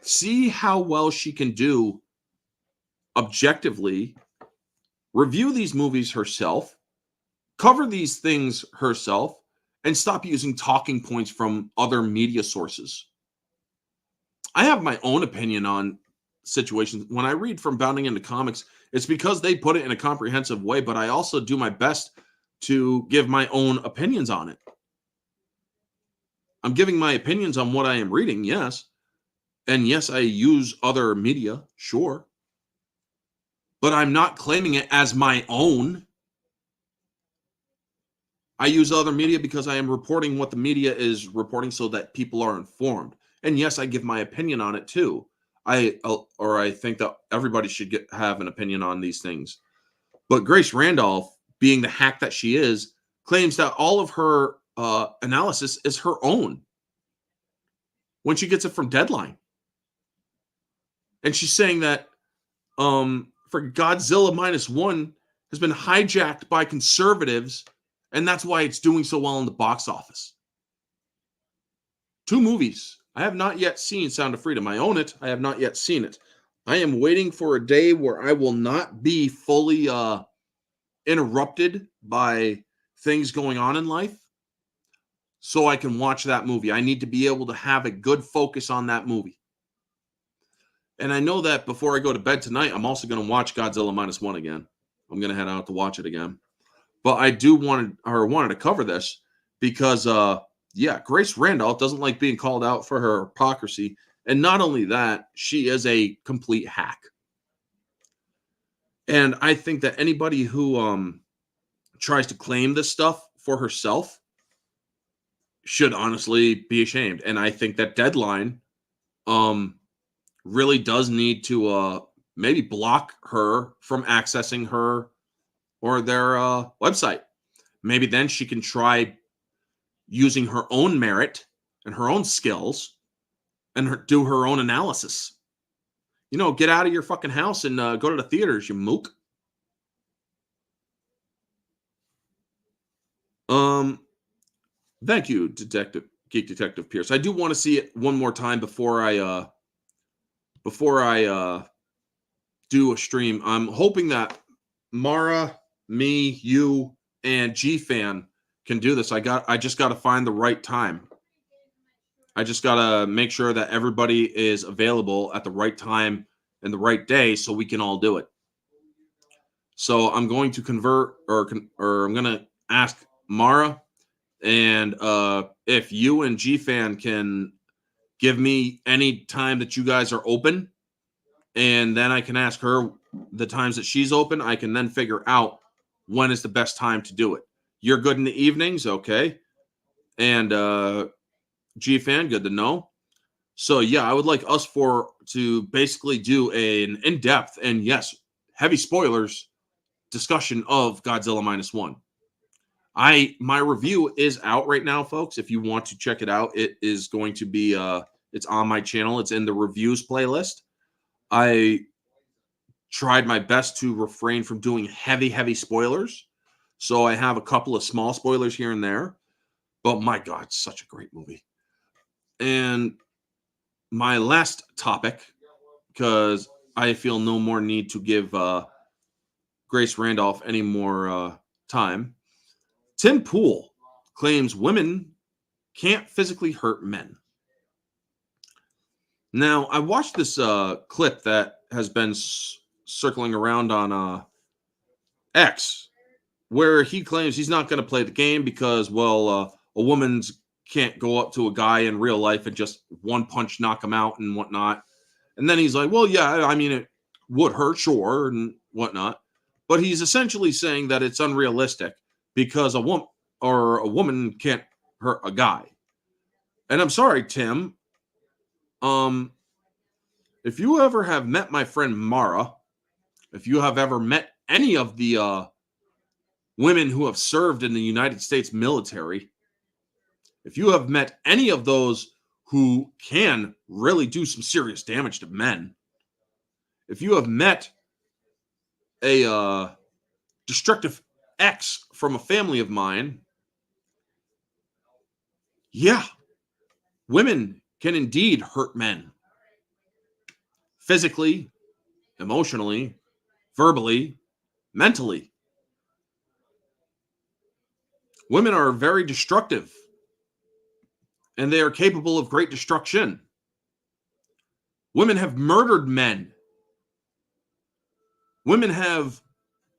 See how well she can do objectively, review these movies herself, cover these things herself, and stop using talking points from other media sources. I have my own opinion on situations. When I read from Bounding into Comics, it's because they put it in a comprehensive way, but I also do my best to give my own opinions on it. I'm giving my opinions on what I am reading, yes. And yes, I use other media, sure. But I'm not claiming it as my own. I use other media because I am reporting what the media is reporting so that people are informed. And yes, I give my opinion on it too. I think that everybody should have an opinion on these things. But Grace Randolph, being the hack that she is, claims that all of her analysis is her own when she gets it from Deadline. And she's saying that for Godzilla Minus One has been hijacked by conservatives, and that's why it's doing so well in the box office. 2 movies. I have not yet seen Sound of Freedom. I own it. I have not yet seen it. I am waiting for a day where I will not be fully interrupted by things going on in life so I can watch that movie. I need to be able to have a good focus on that movie. And I know that before I go to bed tonight, I'm also going to watch Godzilla Minus One again. I'm going to head out to watch it again. But I wanted to cover this because, Grace Randolph doesn't like being called out for her hypocrisy. And not only that, she is a complete hack. And I think that anybody who tries to claim this stuff for herself should honestly be ashamed. And I think that Deadline really does need to maybe block her from accessing her or their website. Maybe then she can try using her own merit and her own skills and do her own analysis. Get out of your fucking house and go to the theaters, you mook. Thank you, Geek Detective Pierce. I do want to see it one more time before I do a stream. I'm hoping that Mara, me, you, and G-Fan can do this. I just got to find the right time. I just got to make sure that everybody is available at the right time and the right day so we can all do it. So I'm going to convert or I'm going to ask Mara, and if you and G-Fan can give me any time that you guys are open, and then I can ask her the times that she's open. I can then figure out when is the best time to do it. You're good in the evenings, okay? And G-Fan, good to know. So yeah, I would like us to basically do an in-depth and yes, heavy spoilers discussion of Godzilla -1. My review is out right now, folks. If you want to check it out, it is going to be it's on my channel. It's in the reviews playlist. I tried my best to refrain from doing heavy spoilers. So I have a couple of small spoilers here and there. But my God, it's such a great movie. And my last topic, because I feel no more need to give Grace Randolph any more time. Tim Pool claims women can't physically hurt men. Now, I watched this clip that has been circling around on X, where he claims he's not going to play the game because, a woman can't go up to a guy in real life and just one punch knock him out and whatnot. And then he's like, well, yeah, I mean, it would hurt, sure, and whatnot. But he's essentially saying that it's unrealistic because a woman can't hurt a guy. And I'm sorry, Tim. If you ever have met my friend Mara, if you have ever met any of the women who have served in the United States military, if you have met any of those who can really do some serious damage to men, if you have met a destructive ex from a family of mine, yeah, women can indeed hurt men. Physically, emotionally, verbally, mentally. Women are very destructive, and they are capable of great destruction. Women have murdered men. Women have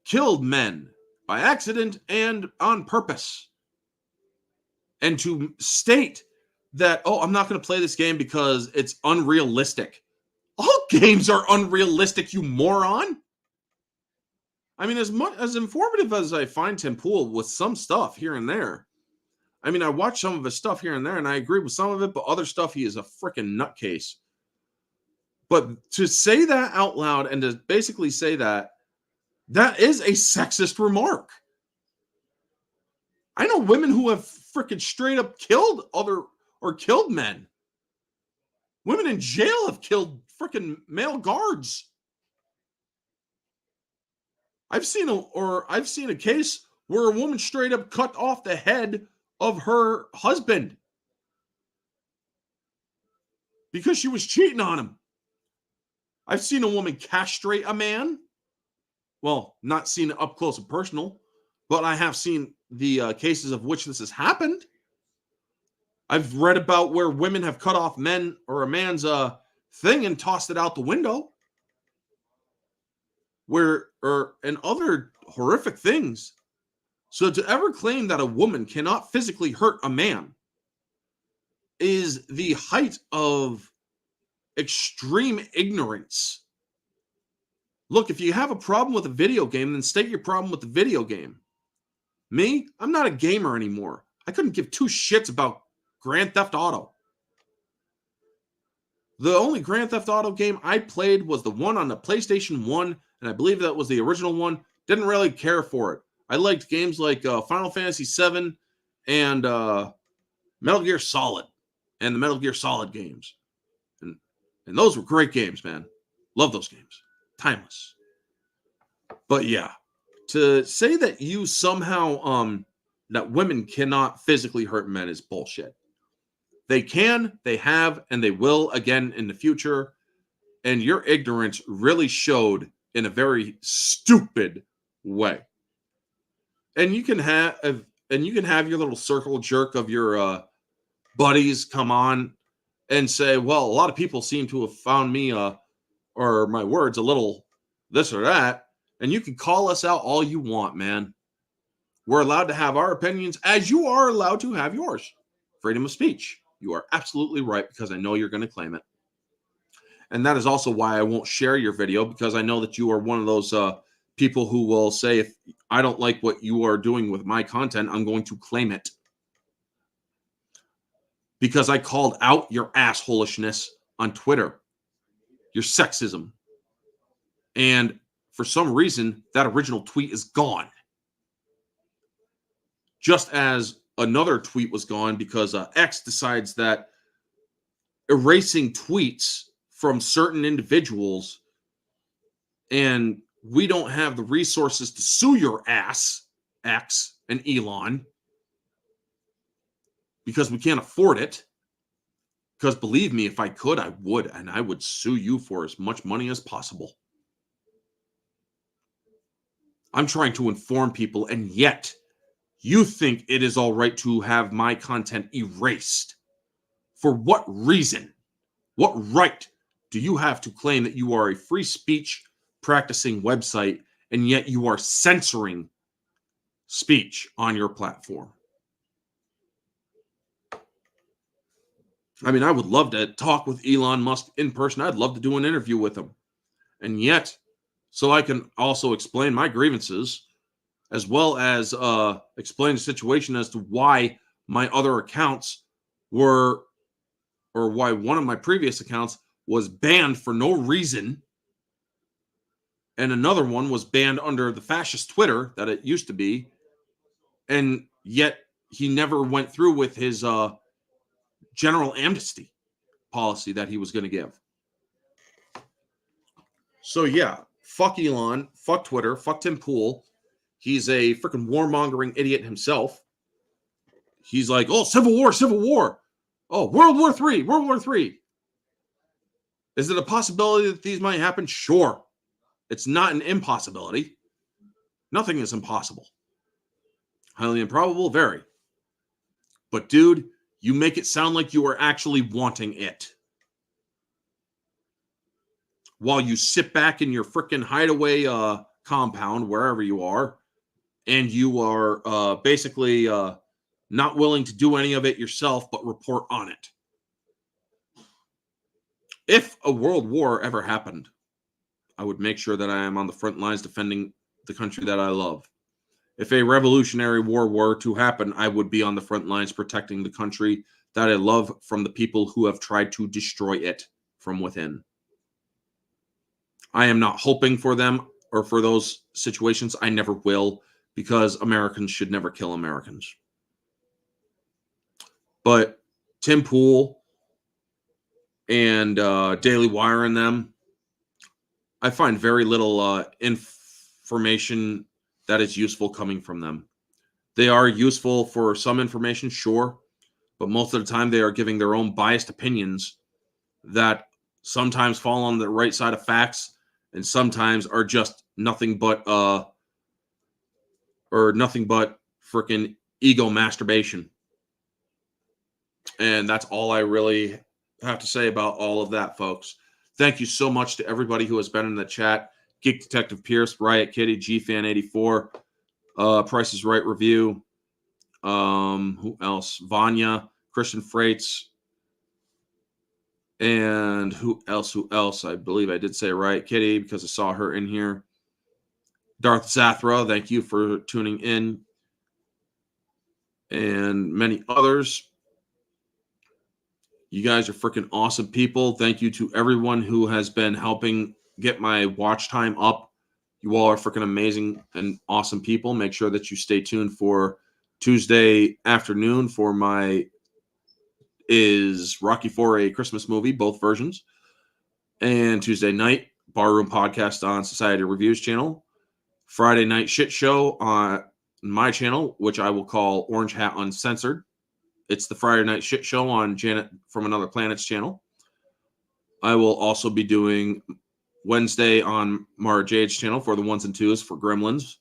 killed men by accident and on purpose. And to state that, I'm not going to play this game because it's unrealistic. All games are unrealistic, you moron. I mean, as informative as I find Tim Pool with some stuff here and there, I mean, I watch some of his stuff here and there, and I agree with some of it, but other stuff, he is a freaking nutcase. But to say that out loud and to basically say that is a sexist remark. I know women who have freaking straight up killed killed men. Women in jail have killed freaking male guards. I've seen a case where a woman straight up cut off the head of her husband because she was cheating on him. I've seen a woman castrate a man. Well, not seen it up close and personal, but I have seen the cases of which this has happened. I've read about where women have cut off men or a man's thing and tossed it out the window. And other horrific things. So to ever claim that a woman cannot physically hurt a man is the height of extreme ignorance. Look, if you have a problem with a video game, then state your problem with the video game. Me, I'm not a gamer anymore. I couldn't give two shits about Grand Theft Auto. The only Grand Theft Auto game I played was the one on the PlayStation 1, and I believe that was the original one. Didn't really care for it. I liked games like Final Fantasy VII and Metal Gear Solid and the Metal Gear Solid games. And those were great games, man. Love those games. Timeless. But yeah, to say that you somehow that women cannot physically hurt men is bullshit. They can, they have, and they will again in the future. And your ignorance really showed in a very stupid way. And you can have your little circle jerk of your buddies come on and say, well, a lot of people seem to have found me or my words a little this or that. And you can call us out all you want, man. We're allowed to have our opinions as you are allowed to have yours. Freedom of speech. You are absolutely right, because I know you're going to claim it. And that is also why I won't share your video, because I know that you are one of those people who will say, if I don't like what you are doing with my content, I'm going to claim it. Because I called out your assholishness on Twitter, your sexism. And for some reason, that original tweet is gone. Just as another tweet was gone because X decides that erasing tweets from certain individuals, and we don't have the resources to sue your ass, X and Elon, because we can't afford it. Because believe me, if I could, I would, and I would sue you for as much money as possible. I'm trying to inform people, and yet you think it is all right to have my content erased. For what reason? What right do you have to claim that you are a free speech practicing website, and yet you are censoring speech on your platform? I mean, I would love to talk with Elon Musk in person. I'd love to do an interview with him. And yet, so I can also explain my grievances, as well as explain the situation as to why my other accounts were, or why one of my previous accounts was banned for no reason, and another one was banned under the fascist Twitter that it used to be, and yet he never went through with his general amnesty policy that he was going to give. So yeah, fuck Elon, fuck Twitter, fuck Tim Pool. He's a freaking warmongering idiot himself. He's like, oh, Civil War, Civil War. Oh, World War III, World War III. Is it a possibility that these might happen? Sure. It's not an impossibility. Nothing is impossible. Highly improbable, very. But dude, you make it sound like you are actually wanting it. While you sit back in your freaking hideaway compound, wherever you are, and you are basically not willing to do any of it yourself, but report on it. If a world war ever happened, I would make sure that I am on the front lines defending the country that I love. If a revolutionary war were to happen, I would be on the front lines protecting the country that I love from the people who have tried to destroy it from within. I am not hoping for them or for those situations. I never will, because Americans should never kill Americans. But Tim Pool and Daily Wire and them, I find very little information that is useful coming from them. They are useful for some information, sure, but most of the time they are giving their own biased opinions that sometimes fall on the right side of facts and sometimes are just nothing but freaking ego masturbation. And that's all I really have to say about all of that, folks. Thank you so much to everybody who has been in the chat. Geek Detective Pierce, Riot Kitty, GFan84, Price is Right Review. Who else? Vanya, Christian Freights, and who else? I believe I did say Riot Kitty because I saw her in here. Darth Zathra, thank you for tuning in. And many others. You guys are freaking awesome people. Thank you to everyone who has been helping get my watch time up. You all are freaking amazing and awesome people. Make sure that you stay tuned for Tuesday afternoon for my Is Rocky IV a Christmas movie, both versions. And Tuesday night, Barroom Podcast on Society Reviews channel. Friday night shit show on my channel, which I will call Orange Hat Uncensored. It's the Friday night shit show on Janet from Another Planet's channel. I will also be doing Wednesday on Mara Jade's channel for the ones and twos for Gremlins,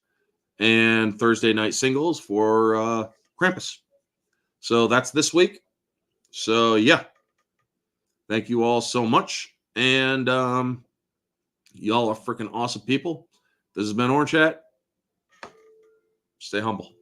and Thursday night singles for Krampus. So that's this week. So yeah, thank you all so much, and y'all are freaking awesome people. This has been Orange Hat. Stay humble.